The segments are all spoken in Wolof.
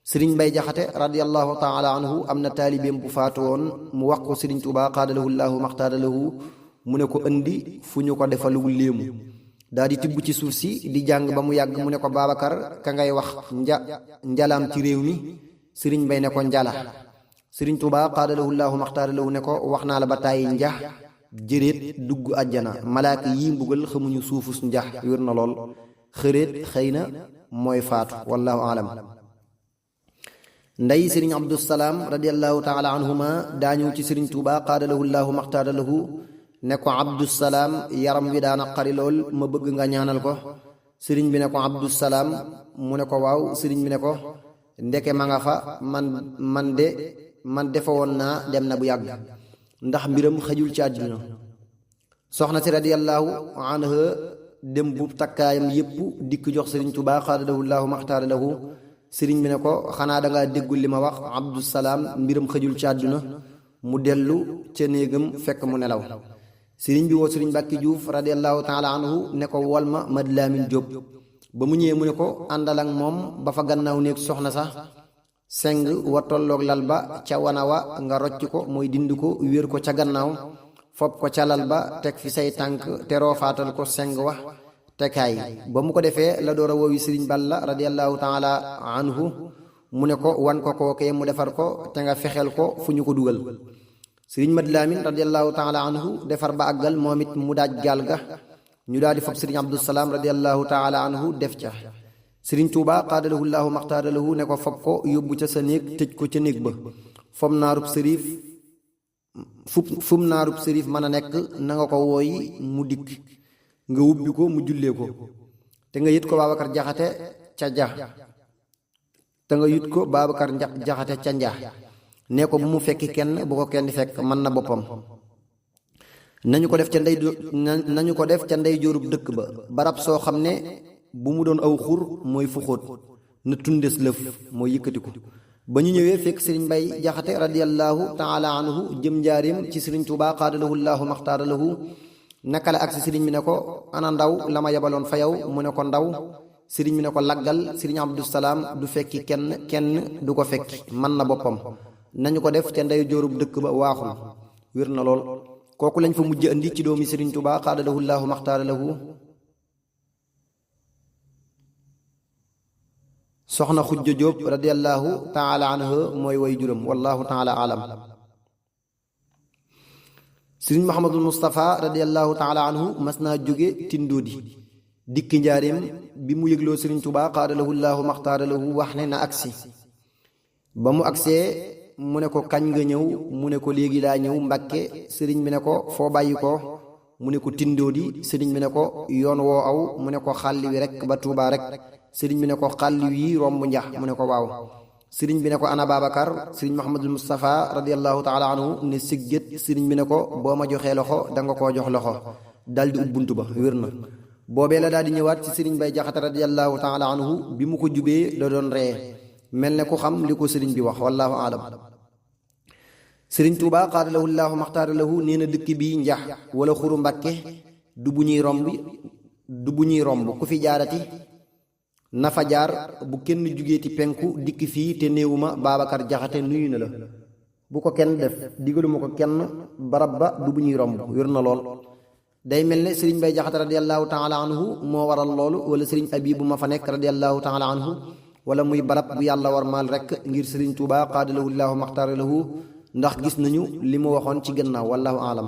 sëriñ Mbay Jaxate radiyallahu taala anhu am na taalibeem bu faatu woon mu wax ko sëriñ Tuubaa xaadalahu llaahu maxtaaralahu mu ne ko indi fu ñu ko defaluwul léemu daa di tibb ci suuf si di jàng ba mu yàgg mu ne ko Babacar ka ngay wax njalaam ci réew mi sëriñ Mbay ne ko njala sëriñ Tuubaa xaadalahu llaahu maxtaaralahu ne ko wax naa la ba tàyyi njax jëréet dugg àjjana malaaka yi mbugal xamuñu suufus njax wér na lool xëréet xëy na mooy faatu wallahu alam ndey sëriñ Abdusalaam radiallahu taala anhuma daa ñëw ci sëriñ Tuubaa xaadalahu llaahu maxtaaralahu ne ko Abdusalaam yaram wi daana xari lool ma bëgg nga ñaanal ko sëriñ bi ne ko Abdusalaam mu ne ko waaw sëriñ bi ne ko ndeke ma nga fa man defe woon naa dem na bu yàgg ndax mbiram xajul ci àdduna soxna si radiyallahu anha dem bu takkaayam yépp dikk jox sëriñ Tuubaa xaadalahu llaahu maxtaaralahu sëriñ bi ne ko xanaa dangaa déggul li ma wax Abdusalaam mbiram xajul ci àdduna mu dellu ca néegam fekk mu nelaw sëriñ bi woo sëriñ Mbàkke Juuf radiyallahu taala anhu ne ko wol ma Mad Laamin Jóob ba mu ñëwee mu ne ko àndal ak moom ba fa gannaaw néeg soxna sax seng wa tolloog lal ba ca wana wa nga rocc ko mooy dindi ko wéer ko ca gannaaw fob ko ca lal ba teg fi say tànk te roofaatal ko seng wa te kaay ba mu ko defee la door a woowi sëriñ Balla radiyallahu taala anhu mu ne ko wan ko kookee mu defar ko te nga fexeel ko fu ñu ko dugal sëriñ Mad Laamin radiyallahu taala anhu defar ba àggal moom it mu daaj gaal ga ñu daal di fab sëriñ Abdusalaam radiyallahu taala anhu def ca sëriñ Tuubaa xaadalahu llaahu maxtaaralahu ne ko fab ko yóbbu ca sa néeg tëj ko ca néeg ba fom naarub sërif fum naarub sërif mën a nekk na nga ko wooyi mu dikk nga wubbi ko mu jullee ko te nga yët ko Babacar Jaxate ca ja te nga yët ko Babacar Jaxate ca nja nee ko bu mu fekki kenn bu ko kenn fekk mën na boppam nañu ko def ca ndey joorub dëkk ba barab soo xam ne bu mu doon aw xur mooy fu xóot na tundes lëf mooy yëkkatiku ba ñu ñëwee fekk sëriñ Mbay Jaxate radiyallahu taala anhu jëm njaarim ci sëriñ Tuubaa xaadalahu llaahu maxtaaralahu naka la ak si sëriñ bi ne ko ana ndaw la ma yabaloon fa yow mu ne ko ndaw sëriñ bi ne ko laggal sëriñ Abdusalaam du fekki kenn du ko fekki man na boppam nañu ko def ca ndey joorub dëkk ba waaxul wér na lool kooku lañ fa mujj andi ci doomi sëriñ Tuubaa xaadalahu llaahu maxtaaralahu soxna Xujja Jóob radiyallahu taala anha mooy way juram wallahu taala alam sëriñ Muhammadul Mustafa radiyallahu taala anhu mas naa jóge Tindoodi dikki njaareem bi mu yëgloo sëriñ Tuubaa xaadalahu llaahu maxtaaralahu wax ne na agsi ba mu agsee mu ne ko kañ nga ñëw mu ne ko léegi laa ñëw Mbàkke sëriñ bi ne ko foo bàyyi ko mu ne ko Tindoodi sëriñ bi ne ko yoon woo aw mu ne ko xàll wi rek ba Tuubaa rek sëriñ bi ne ko xàll wi romb njax mu ne ko waaw sëriñ bi ne ko ana Babacar sëriñ Muhammadul Mustafa radiyallahu taala anhu ne sigget sëriñ bi ne ko boo ma joxee loxo danga koo jox loxo daldi ub bunt ba wér na boobee la daal di ñëwaat ci sëriñ Bay Jaxate radiyallahu taala anhu bi mu ko jubee la doon ree mel ne ku xam li ko sëriñ bi wax wallahu alam sëriñ Tuubaa xaadalahu llaahu maxtaaralahu nee na dëkk bi njax wala xuru Mbàkke du bu ñuy romb ku fi jaarati na fa jaar bu kenn jugeeti penku dikk fii te néewuma Babacar Jaxate nuyu na la bu ko kenn def digaluma ko kenn barab ba du bu ñuy romb wér na lool day mel ne sëriñ Bay Jaxate radiyallahu taala anhu moo waral loolu wala sëriñ Abibu ma fa nekk radiyallahu taala anhu wala muy barab bu yàlla war maal rekk ngir sëriñ Tuubaa xaadalahu llaahu maxtaaralahu ndax gis nañu li mu waxoon ci gannaaw wallahu alam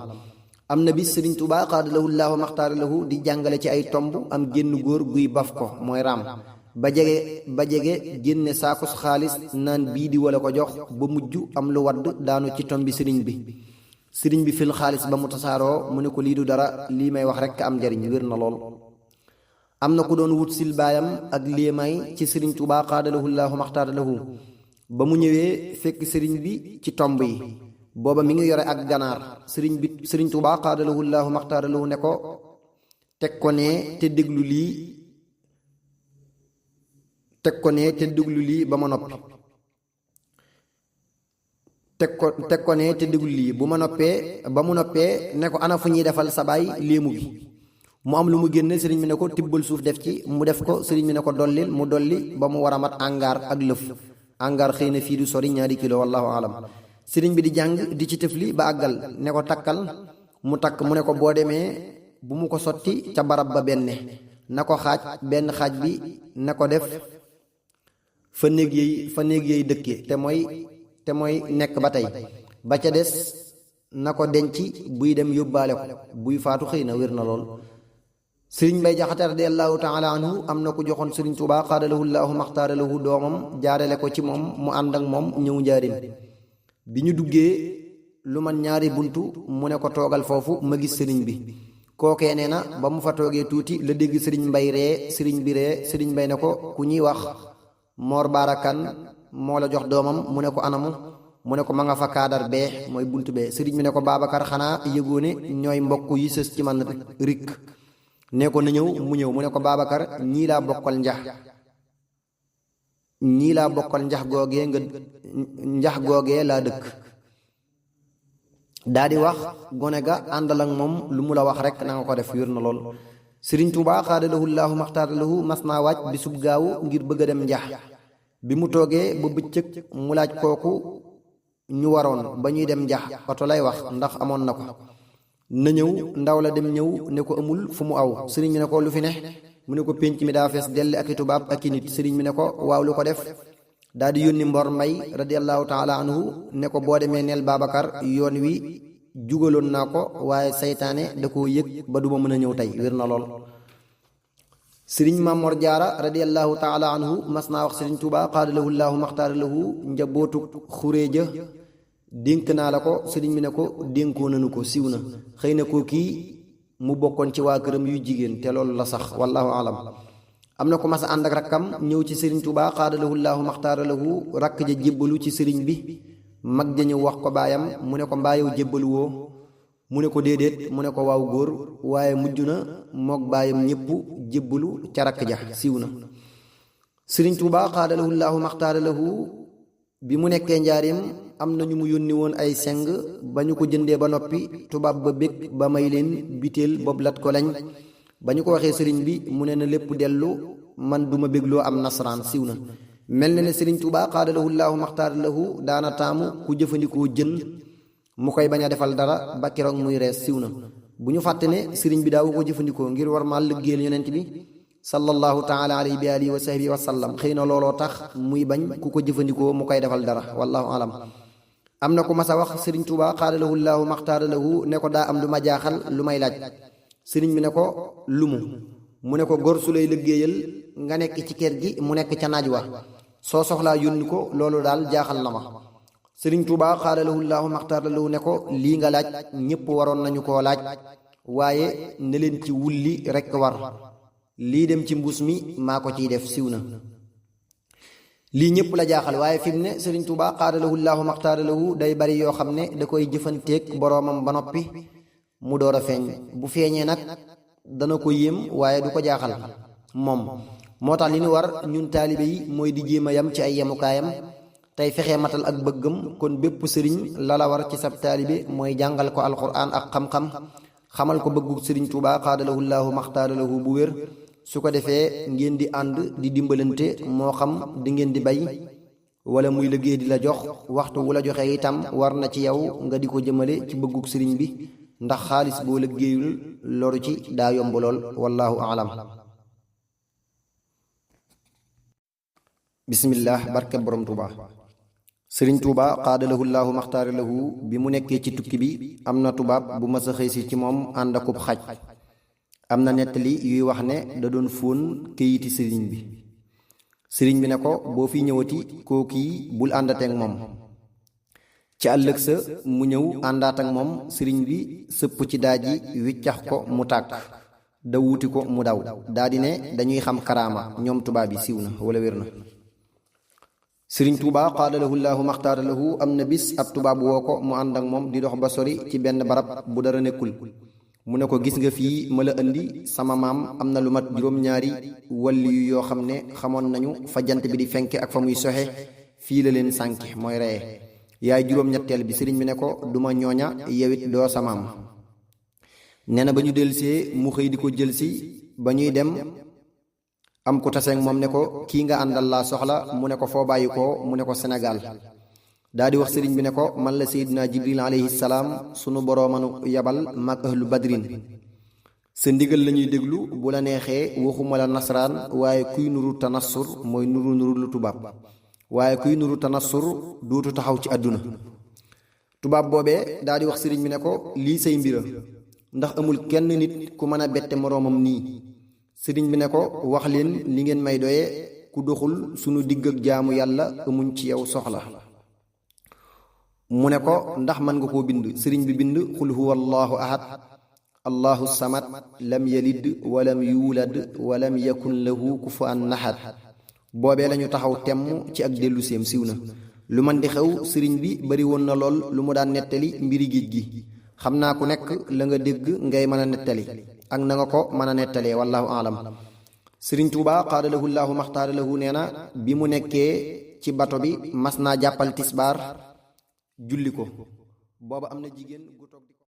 am na bis sëriñ Tuubaa xaadalahu llaahu maxtaaralahu di jàngale ci ay tomb am génn góor guy baf ko mooy raam ba jege génne saakus xaalis naan bii di wala ko jox ba mujj am lu wadd daanu ci tombi sëriñ bi fil xaalis ba mu tasaaroo mu ne ko lii du dara lii may wax rekk am njariñ wér na lool am na ku doon wut sil baayam ak léemaay ci sëriñ Tuubaa xaadalahu llaahu maxtaaralahu ba mu ñëwee fekk sëriñ bi ci tomb yi booba mi ngi yore ak ganaar sëriñ Tuubaa xaadalahu llaahu maxtaaralahu ne ko teg ko ne te déglu lii ba ma noppi teg ko ne te déglu lii bu ma noppee ba mu noppee ne ko ana fu ñuy defal sa baay léemu gi mu am lu mu génne sëriñ bi ne ko tibbal suuf def ci mu def ko sëriñ bi ne ko dollil mu dolli ba mu war a mat angaar ak lëf angar xëy na fii du sori 2 kilo wallahu alam. sëriñ bi di jàng di ci tëfli ba àggal ne ko takkal mu takk, mu ne ko boo demee bu mu ko sotti ca barab ba benn, na ko xaaj benn xaaj bi na ko def fa néeg yey dëkke te mooy nekk ba tey, ba ca des na ko denc buy dem yóbbaale ko, buy faatu xëy na wér na lool. sëriñ Mbay Jaxate radiyallahu taala anhu am na ku joxoon sëriñ Tuubaa xaadalahu llaahu maxtaara lahu doomam jaarale ko ci moom mu ànd ak moom ñëw njaarim. bi ñu duggee lu man 2 buntu mu ne ko toogal foofu ma gis sëriñ bi. kookee nee na ba mu fa toogee tuuti la dégg sëriñ Mbay ree, sëriñ bi ree. sëriñ Mbay ne ko ku ñuy wax Moor Baarakan moo la jox doomam, mu ne ko anamu, mu ne ko ma nga fa kaadar bee mooy bunt bee. sëriñ bi ne ko Babacar xanaa yëgoo ne ñooy mbokk yi sës ci man rik, ne ko na ñëw mu ñëw. mu ne ko Babacar ñii laa bokkal njax googee laa dëkk. daa di wax gone ga àndal ak moom lu mu la wax rek na nga ko def, wér na lool. sëriñ Tuubaa xaadalahu llaahu maxtaara lahu mas naa wàcc bisub gaawu ngir bëgg a dem njax. bi mu toogee ba bëccëg mu laaj kooku ñu waroon ba ñuy dem njax oto lay wax ndax amoon na ko, na ñëw. ndaw la dem ñëw ne ko amul fu mu aw. sëriñ bi ne ko lu fi ne, mu ne ko pénc mi daa fees dell ak i tubaab ak i nit. sëriñ bi ne ko waaw lu ko def. daal di yónni Mbor Mbay radiyallahu taala anhu ne ko boo demee neel Babacar yoon wi jugaloon naa ko waaye saytaane da koo yëg ba duma mën a ñëw tey, wér na lool. sëriñ Mamor Jaara radiyallahu taala anhu mas naa wax sëriñ Tuubaa xaadalahu llaahu maxtaara lahu njabootu xuréeja dénk naa la ko. sëriñ bi ne ko dénkoo nanu ko, siw na. xëy na koo kii mu bokkoon ci waa këram yu jigéen te loolu la sax, wallahu alam. am na ko mas a ànd ak rakkam ñëw ci sëriñ Tuubaa xaadalahu llaahu maxtaara lahu, rakk ja jébbalu ci sëriñ bi. mag ja ñëw wax ko baayam, mu ne ko mbaa yow jébbalu woo, mu ne ko déedéet, mu ne ko waaw góor. waaye mujj na mook baayam ñépp jébbalu ca rakk ja, siiw na. sëriñ Tuubaa xaadalahu llaahu maxtaara lahu bi mu nekkee njaarim am na ñu mu yónni woon ay seng, ba ñu ko jëndee ba noppi tubaab ba bég ba may leen biteel boobu lat ko lañ. ba ñu ko waxee sëriñ bi mu ne na lépp dellu, man duma bégloo am nasaraan, siiw na. mel na ne sëriñ Tuubaa xaadalahu llaahu maxtaara lahu daana taamu ku jëfandikoo jën mu koy bañ a defal dara ba keroog muy rees, siiw na. bu ñu fàtte ne sëriñ bi daawu ko jëfandikoo ngir war maa liggéeyal yonent bi sallallahu taala alayhi bi alihi wa sahbihi wa sallam. xëy na looloo tax muy bañ ku ko jëfandikoo mu koy defal dara, wallahu alam. am na ko mas a wax sëriñ Tuubaa xaadalahu llaahu maxtaara lahu ne ko daa am lu ma jaaxal lu may laaj. sëriñ bi ne ko lumu, mu ne ko gor su lay liggéeyal nga nekk ci kër gi mu nekk ca naaj wa, soo soxlaa yónni ko, loolu daal jaaxal na ma. sëriñ Tuubaa xaadalahu llaahu maxtaara lahu ne ko lii nga laaj ñépp waroon nañu koo laaj, waaye ne leen ci wulli rekk war. lii dem ci mbuus mi maa ko ciy def, siw na. lii ñépp la jaaxal, waaye fi mu ne sëriñ Tuubaa xaadalahu llaahu maxtaara lahu day bari yoo xam ne da koy jëfanteeg boroomam ba noppi mu door a feeñ. bu feeñee nag dana ko yéem waaye du ko jaaxal moom. moo tax li ñu war ñun taalibe yi mooy di jéem a yam ci ay yemukaayam tey fexe matal ak bëggam. kon bépp sëriñ la la war ci sab taalibe mooy jàngal ko alquran ak xam-xam, xamal ko bëggu sëriñ Tuubaa xaadalahu llaahu maxtaara lahu bu wér. su ko defee ngeen di ànd di dimbalante, moo xam di ngeen di bay wala muy liggéey di la jox. waxtu wu la joxee itam war na ci yow nga di ko jëmale ci bëggug sëriñ bi, ndax xaalis boo liggéeyul loru ci daa yomb lool, wallahu alam. bismillah, barke borom Tuuba. sëriñ Tuuba xaadalahu llaahu maxtaara lahu bi mu nekkee ci tukki bi am na tubaab bu mas a xëy si ci moom ànd akub xaj. am na nettali yuy wax ne da doon fóon këyiti sëriñ bi. sëriñ bi ne ko boo fi ñëwati kookii bul àndateek moom. ci ëllëg sa mu ñëw àndaat ak moom. sëriñ bi sëpp ci daaj yi wiccax ko mu tàkk, da wuuti ko mu daw. daa di ne dañuy xam karaama ñoom tubaab yi, siiw na wala wér na. sëriñ Tuubaa xaadalahu llaahu maxtaara lahu am na bis ab tubaab woo ko mu ànd ak moom di dox ba sori ci benn barab bu dara nekkul. mu ne ko gis nga fii ma la indi, sama maam am na lu mat juróom-ñaari walli yu yoo xam ne xamoon nañu fa jant bi di fenke ak fa muy soxe, fii la leen sànke mooy reye. yaay juróom-ñetteel bi. sëriñ bi ne ko duma ñooña, yewit doo sa maam. nee na ba ñu delsee mu xëy di ko jëlsi. ba ñuy dem am ku taseeg moom ne ko kii nga àndal laa soxla mu ne ko foo bàyyi ko mu ne ko Sénégal daa di wax sëriñ bi ne ko man la Seydina Jibril alayhi salaam sunu boroomanu yabal mag ahlu badrin sa ndigal la ñuy déglu bu la neexee waxuma la nasaraan waaye kuy nuru tanassur mooy nuru lu tubaab waaye kuy nuru tanassur dootu taxaw ci àdduna tubaab boobee daa di wax sëriñ bi ne ko lii say mbira ndax amul kenn nit ku mën a bette moroomam nii sëriñ bi ne ko wax leen li ngeen may doye ku doxul sunu digg ak jaamu yàlla amuñ ci yow soxla mu ne ko ndax mën nga koo bind sëriñ bi bind xul huwa allahu ahad allahu samad lam yalid walam yuulad walam yakun lahu kufuwan ahad boobee lañu taxaw temm ci ak dellu seem siw na lu man di xew sëriñ bi bari woon na lool lu mu daan nettali mbiri géej gi xam naa ku nekk la nga dégg ngay mën a nettali ak na nga ko mën a nettalee wallahu alam sëriñ Tuuba xaadalahu llaahu maxtaaralahu nee na bi mu nekkee ci bato bi mas naa jàppal tisbaar julli ko booba am na jigéen gu toog